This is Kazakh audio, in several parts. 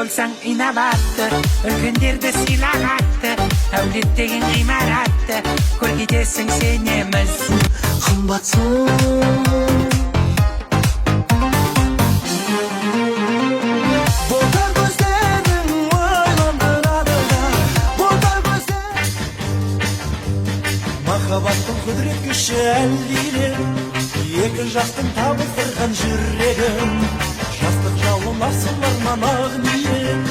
болсаң инабатты, үлкендерді сыйлағатты, әулет деген ғимаратты көргедесің сенеміз. Қымбатсың Болдар көздерің ойландырады да, болдар көздерің махаббаттың құдірет күші әлдилер, екі жастың табыстырған жүрегім, жастық жалын асыларынан ақ ниет.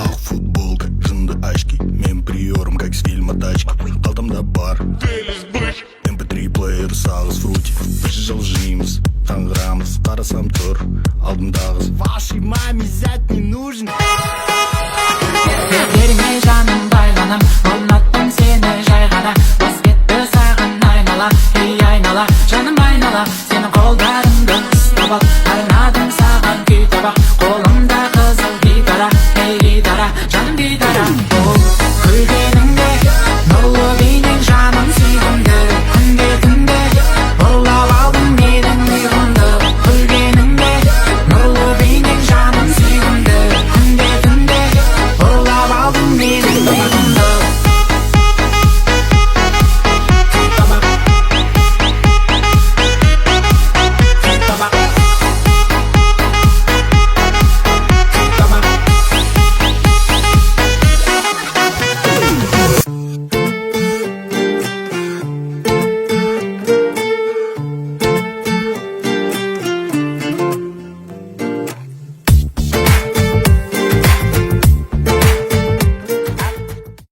Ақ футболка, жынды очки, мен приорым, как с фильма «Тачки». Қалтамда бар MP3 плеер, сағыз фрути. Бір жылжимыз, таңғырамыз, қарасам тұр алдымдағыз. Вашей маме зять не нужен. Беріңе жаным байланам, ұнаттым сені жай ғана, бас кетті саған айнала, ей айнала, жаным айнала, сені қолдарымды ұстап ал, арнадым саған күй табақ, қолымда қызыл гитара, ей гитара, жаным гитара.